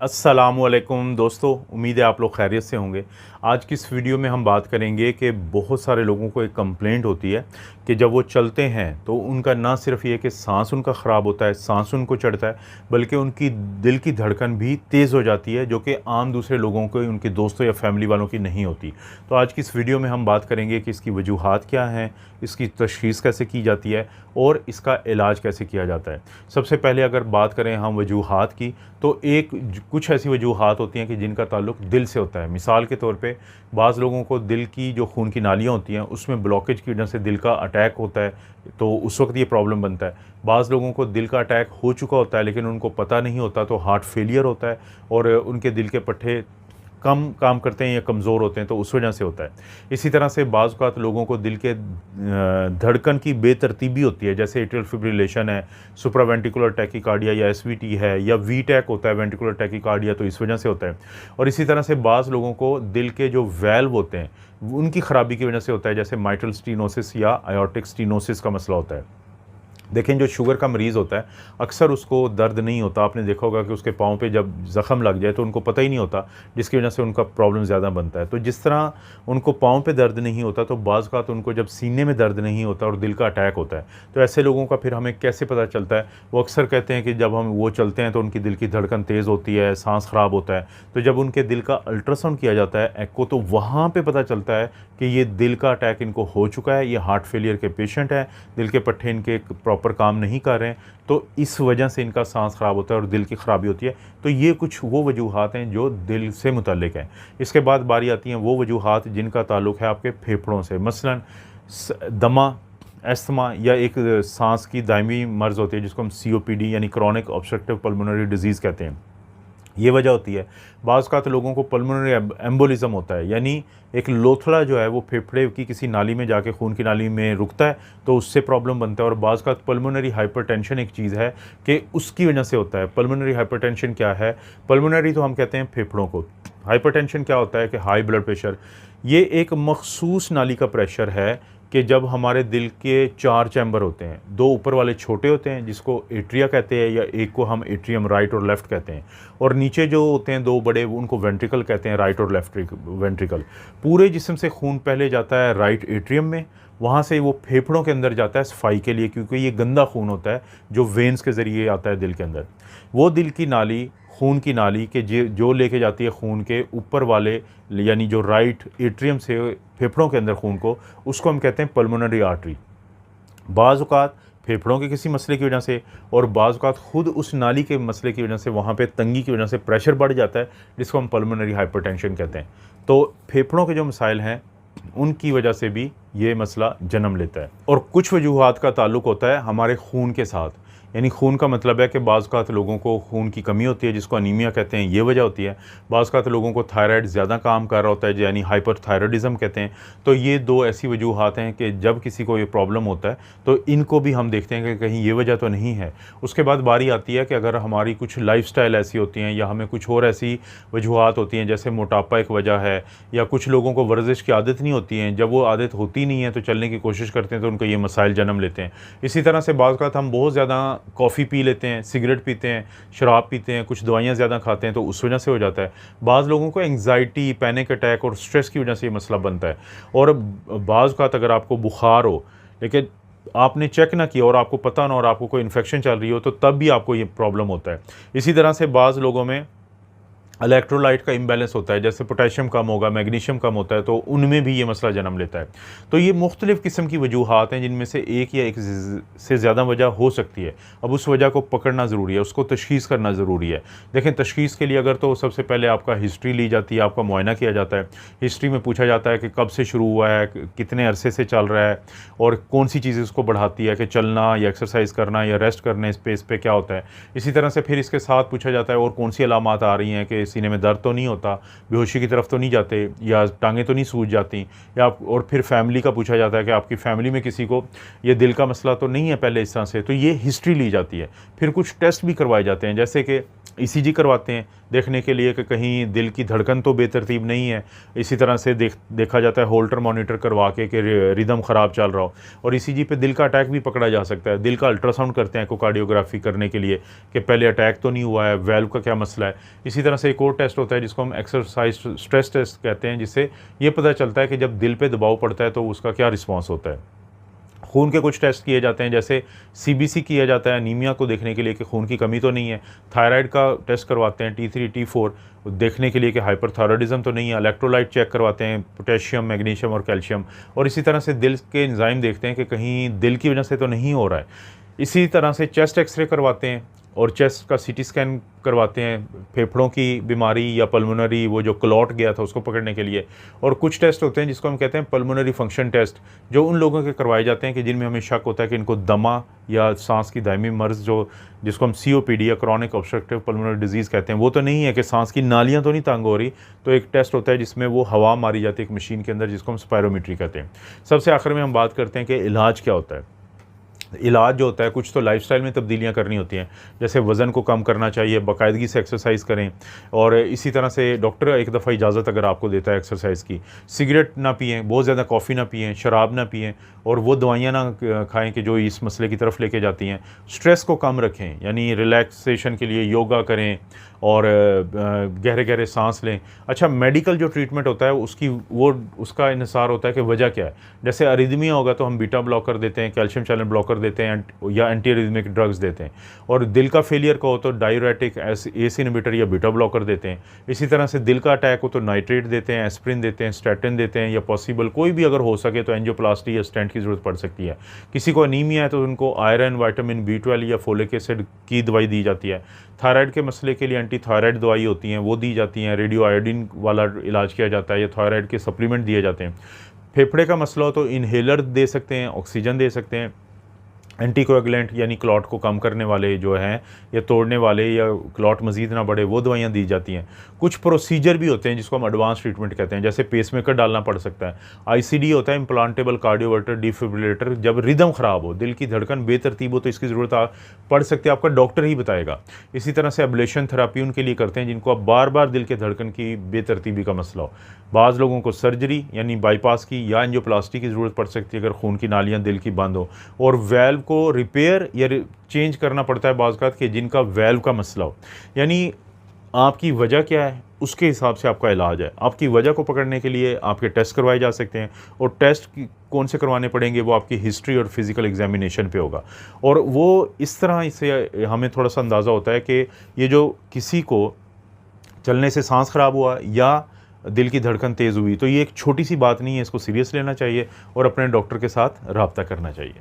अस्सलामुअलैकुम दोस्तों, उम्मीद है आप लोग खैरियत से होंगे। आज की इस वीडियो में हम बात करेंगे कि बहुत सारे लोगों को एक कंप्लेंट होती है कि जब वो चलते हैं तो उनका ना सिर्फ ये कि सांस उनका ख़राब होता है, सांस उनको चढ़ता है, बल्कि उनकी दिल की धड़कन भी तेज़ हो जाती है, जो कि आम दूसरे लोगों को, उनके दोस्तों या फैमिली वालों की नहीं होती। तो आज की इस वीडियो में हम बात करेंगे कि इसकी वजूहात क्या हैं, इसकी तशख़ीस कैसे की जाती है और इसका इलाज कैसे किया जाता है। सबसे पहले अगर बात करें हम वजूहात की, तो कुछ ऐसी वजूहात होती हैं कि जिनका ताल्लुक दिल से होता है। मिसाल के तौर पे बाज़ लोगों को दिल की जो खून की नालियाँ होती हैं उसमें ब्लॉकेज की वजह से दिल का अटैक होता है, तो उस वक्त ये प्रॉब्लम बनता है। बाज़ लोगों को दिल का अटैक हो चुका होता है लेकिन उनको पता नहीं होता, तो हार्ट फेलियर होता है और उनके दिल के पट्टे कम काम करते हैं या कमज़ोर होते हैं, तो उस वजह से होता है। इसी तरह से बाज़ औक़ात लोगों को दिल के धड़कन की बेतरतीबी होती है, जैसे एट्रियल फिब्रिलेशन है, सुप्रावेंट्रिकुलर टैकीकार्डिया या एसवीटी है, या वीटैक होता है वेंट्रिकुलर टैकीकार्डिया, तो इस वजह से होता है। और इसी तरह से बाज़ लोगों को दिल के जो वैल्व होते हैं उनकी ख़राबी की वजह से होता है, जैसे माइट्रल स्टीनोसिस या आयोर्टिक स्टीनोसिस का मसला होता है। देखें, जो शुगर का मरीज़ होता है अक्सर उसको दर्द नहीं होता। आपने देखा होगा कि उसके पाँव पे जब ज़ख़म लग जाए तो उनको पता ही नहीं होता, जिसकी वजह से उनका प्रॉब्लम ज़्यादा बनता है। तो जिस तरह उनको पाँव पे दर्द नहीं होता, तो बाज़ औक़ात उनको जब सीने में दर्द नहीं होता और दिल का अटैक होता है, तो ऐसे लोगों का फिर हमें कैसे पता चलता है? वो अक्सर कहते हैं कि जब हम वो चलते हैं तो उनकी दिल की धड़कन तेज़ होती है, साँस ख़राब होता है। तो जब उनके दिल का अल्ट्रासाउंड किया जाता है, एको, तो वहाँ पे पता चलता है कि ये दिल का अटैक इनको हो चुका है, ये हार्ट फेलियर के पेशेंट हैं, दिल के पट्टे इनके प्रॉपर काम नहीं कर रहे हैं, तो इस वजह से इनका सांस ख़राब होता है और दिल की ख़राबी होती है। तो ये कुछ वो वजूहात हैं जो दिल से मुतल्लिक़ हैं। इसके बाद बारी आती हैं वो वजूहात जिनका ताल्लुक़ है आपके फेफड़ों से। मसलन दमा, अस्थमा, या एक सांस की दायमी मर्ज़ होती है जिसको हम COPD यानी क्रॉनिक ऑब्स्ट्रक्टिव पल्मोनरी डिजीज़ कहते हैं। ये वजह होती है। बाज़ औक़ात लोगों को पल्मोनरी एम्बोलिज़म होता है, यानी एक लोथड़ा जो है वो फेफड़े की किसी नाली में जाके खून की नाली में रुकता है, तो उससे प्रॉब्लम बनता है। और बाज़ औक़ात पल्मोनरी हाइपरटेंशन एक चीज़ है कि उसकी वजह से होता है। पल्मोनरी हाइपरटेंशन क्या है? पल्मोनरी तो हम कहते हैं फेफड़ों को। हाइपरटेंशन क्या होता है कि हाई ब्लड प्रेशर। ये एक मख़सूस नाली का प्रेशर है कि जब हमारे दिल के 4 चैम्बर होते हैं, 2 ऊपर वाले छोटे होते हैं जिसको एट्रिया कहते हैं, या एक को हम एट्रियम राइट और लेफ़्ट कहते हैं, और नीचे जो होते हैं 2 बड़े, उनको वेंट्रिकल कहते हैं, राइट और लेफ़्ट वेंट्रिकल। पूरे जिस्म से खून पहले जाता है राइट एट्रियम में, वहाँ से वो फेफड़ों के अंदर जाता है सफाई के लिए, क्योंकि ये गंदा खून होता है जो वेन्स के ज़रिए आता है दिल के अंदर। वो दिल की नाली, खून की नाली के जो लेके जाती है खून के ऊपर वाले, यानी जो राइट एट्रियम से फेफड़ों के अंदर खून को, उसको हम कहते हैं पल्मोनरी आर्टरी। बाज़ औक़ात फेफड़ों के किसी मसले की वजह से और बाज़ औक़ात खुद उस नाली के मसले की वजह से, वहाँ पे तंगी की वजह से प्रेशर बढ़ जाता है, जिसको हम पल्मोनरी हाइपरटेंशन कहते हैं। तो फेफड़ों के जो मसाइल हैं उनकी वजह से भी ये मसला जन्म लेता है। और कुछ वजूहात का ताल्लुक़ होता है हमारे खून के साथ, यानी खून का मतलब है कि बाज़ औक़ात लोगों को खून की कमी होती है जिसको अनीमिया कहते हैं, ये वजह होती है। बाज़ औक़ात लोगों को थायराइड ज़्यादा काम कर रहा होता है, यानी हाइपरथायराइडिज़म कहते हैं। तो ये 2 ऐसी वजूहात हैं कि जब किसी को ये प्रॉब्लम होता है तो इनको भी हम देखते हैं कि कहीं ये वजह तो नहीं है। उसके बाद बारी आती है कि अगर हमारी कुछ लाइफ़स्टाइल ऐसी होती हैं या हमें कुछ और ऐसी वजूहात होती हैं, जैसे मोटापा एक वजह है, या कुछ लोगों को वर्जिश की आदत नहीं होती है, जब वो आदत होती नहीं है तो चलने की कोशिश करते हैं, तो उनको ये मसाइल जन्म लेते हैं। इसी तरह से बाज़ औक़ात हम बहुत ज़्यादा कॉफ़ी पी लेते हैं, सिगरेट पीते हैं, शराब पीते हैं, कुछ दवाइयाँ ज़्यादा खाते हैं, तो उस वजह से हो जाता है। बाज़ लोगों को एंग्ज़ायटी, पैनिक अटैक और स्ट्रेस की वजह से ये मसला बनता है। और बाज़ औक़ात अगर आपको बुखार हो लेकिन आपने चेक ना किया और आपको पता ना, और आपको कोई इन्फेक्शन चल रही हो, तो तब भी आपको ये प्रॉब्लम होता है। इसी तरह से बाज़ लोगों में इलेक्ट्रोलाइट का इम्बैलेंस होता है, जैसे पोटेशियम कम होगा, मैग्नीशियम कम होता है, तो उनमें भी ये मसला जन्म लेता है। तो ये मुख्तलिफ़ किस्म की वजूहात हैं जिनमें से एक या एक से ज़्यादा वजह हो सकती है। अब उस वजह को पकड़ना ज़रूरी है, उसको तशख़ीस करना ज़रूरी है। देखें, तशख़ीस के लिए अगर तो सबसे पहले आपका हिस्ट्री ली जाती है, आपका मुआयना किया जाता है। हिस्ट्री में पूछा जाता है कि कब से शुरू हुआ है, कितने अरसे से चल रहा है, और कौन सी चीज़ इसको बढ़ाती है, कि चलना या एक्सरसाइज करना या रेस्ट करने, इस पे क्या होता है। इसी तरह से फिर इसके साथ पूछा जाता है और कौन सी अलामात आ रही हैं कि सीने में दर्द तो नहीं होता, बेहोशी की तरफ तो नहीं जाते, या टांगें तो नहीं सूज जाती, या और फिर फैमिली का पूछा जाता है कि आपकी फैमिली में किसी को ये दिल का मसला तो नहीं है पहले इस तरह से, तो ये हिस्ट्री ली जाती है। फिर कुछ टेस्ट भी करवाए जाते हैं, जैसे कि ईसीजी करवाते हैं देखने के लिए कि कहीं दिल की धड़कन तो बेतरतीब नहीं है। इसी तरह से देखा जाता है होल्टर मॉनिटर करवा के कि रिदम ख़राब चल रहा हो, और ईसीजी पे दिल का अटैक भी पकड़ा जा सकता है। दिल का अल्ट्रासाउंड करते हैं एकोकार्डियोग्राफी करने के लिए कि पहले अटैक तो नहीं हुआ है, वैल्व का क्या मसला है। इसी तरह से एक और टेस्ट होता है जिसको हम एक्सरसाइज स्ट्रेस टेस्ट कहते हैं, जिससे ये पता चलता है कि जब दिल पर दबाव पड़ता है तो उसका क्या रिस्पॉन्स होता है। खून के कुछ टेस्ट किए जाते हैं, जैसे सीबीसी किया जाता है अनीमिया को देखने के लिए कि खून की कमी तो नहीं है। थायराइड का टेस्ट करवाते हैं T3 T4 देखने के लिए कि हाइपरथायरॉयडिज्म तो नहीं है। इलेक्ट्रोलाइट चेक करवाते हैं, पोटेशियम, मैग्नीशियम और कैल्शियम। और इसी तरह से दिल के एंजाइम देखते हैं कि कहीं दिल की वजह से तो नहीं हो रहा है। इसी तरह से चेस्ट एक्सरे करवाते हैं और चेस्ट का सीटी स्कैन करवाते हैं फेफड़ों की बीमारी या पल्मोनरी वो जो क्लॉट गया था उसको पकड़ने के लिए। और कुछ टेस्ट होते हैं जिसको हम कहते हैं पल्मोनरी फंक्शन टेस्ट, जो उन लोगों के करवाए जाते हैं कि जिनमें हमें शक होता है कि इनको दमा या सांस की दायमी मर्ज़ जिसको हम COPD या क्रॉनिक ऑब्स्ट्रक्टिव पल्मोनरी डिजीज़ कहते हैं, वो तो नहीं है कि सांस की नालियाँ तो नहीं तंग हो रही। तो एक टेस्ट होता है जिसमें वो हवा मारी जाती है एक मशीन के अंदर जिसको हम स्पायरोमीट्री कहते हैं। सबसे आखिर में हम बात करते हैं कि इलाज क्या होता है। इलाज जो होता है, कुछ तो लाइफस्टाइल में तब्दीलियां करनी होती हैं, जैसे वज़न को कम करना चाहिए, बाकायदगी से एक्सरसाइज करें। और इसी तरह से डॉक्टर एक दफ़ा इजाज़त अगर आपको देता है एक्सरसाइज की, सिगरेट ना पिएं, बहुत ज़्यादा कॉफ़ी ना पिएं, शराब ना पिएं, और वो दवाइयाँ ना खाएं कि जो इस मसले की तरफ लेके जाती हैं। स्ट्रेस को कम रखें, यानी रिलैक्सेशन के लिए योगा करें और गहरे गहरे सांस लें। अच्छा, मेडिकल जो ट्रीटमेंट होता है उसका इन्हिसार होता है कि वजह क्या है। जैसे अरिदमिया होगा तो हम बीटा ब्लॉकर देते हैं, कैल्शियम चैनल ब्लॉकर देते हैं या एंटी अरिदमिक ड्रग्स देते हैं। और दिल का फेलियर का हो तो डायूरेटिक, ACE इनहिबिटर या बीटा ब्लॉकर देते हैं। इसी तरह से दिल का अटैक हो तो नाइट्रेट देते हैं, एस्प्रिन देते हैं, स्टैटिन देते हैं, या पॉसिबल कोई भी अगर हो सके तो एंजियोप्लास्टी या स्टेंट की ज़रूरत पड़ सकती है। किसी को अनीमिया है तो उनको आयरन, विटामिन B12 या फोलिक एसिड की दवाई दी जाती है। थायराइड के मसले के लिए एंटी थायराइड दवाई होती हैं, वो दी जाती हैं। रेडियो आयोडीन वाला इलाज किया जाता है या थायराइड के सप्लीमेंट दिए जाते हैं। फेफड़े का मसला हो तो इनहेलर दे सकते हैं, ऑक्सीजन दे सकते हैं। एंटीकोएगुलेंट यानी क्लॉट को कम करने वाले जो हैं या तोड़ने वाले या क्लॉट मज़ीद ना बढ़े वो दवाइयाँ दी जाती हैं। कुछ प्रोसीजर भी होते हैं जिसको हम एडवांस ट्रीटमेंट कहते हैं, जैसे पेसमेकर डालना पड़ सकता है। ICD होता है, इम्प्लांटेबल कार्डियोवर्टर डिफिब्रिलेटर। जब रिदम ख़राब हो, दिल की धड़कन बेतरतीब हो तो इसकी ज़रूरत पड़ सकती है, आपका डॉक्टर ही बताएगा। इसी तरह से एब्लेशन थेरापी उनके लिए करते हैं जिनको अब बार बार दिल के धड़कन की बेतरतीबी का मसला हो। बाज़ लोगों को सर्जरी यानी बाईपास की या एंजियोप्लास्टी की ज़रूरत पड़ सकती है अगर खून की नालियाँ दिल की बंद हो। और वैल्व को रिपेयर या चेंज करना पड़ता है बाज़ के जिनका वैल्व का मसला हो। यानी आपकी वजह क्या है उसके हिसाब से आपका इलाज है। आपकी वजह को पकड़ने के लिए आपके टेस्ट करवाए जा सकते हैं, और टेस्ट कौन से करवाने पड़ेंगे वो आपकी हिस्ट्री और फिज़िकल एग्जामिनेशन पे होगा। और वो इस तरह से हमें थोड़ा सा अंदाज़ा होता है कि ये जो किसी को चलने से सांस ख़राब हुआ या दिल की धड़कन तेज़ हुई तो ये एक छोटी सी बात नहीं है, इसको सीरियस लेना चाहिए और अपने डॉक्टर के साथ रब्ता करना चाहिए।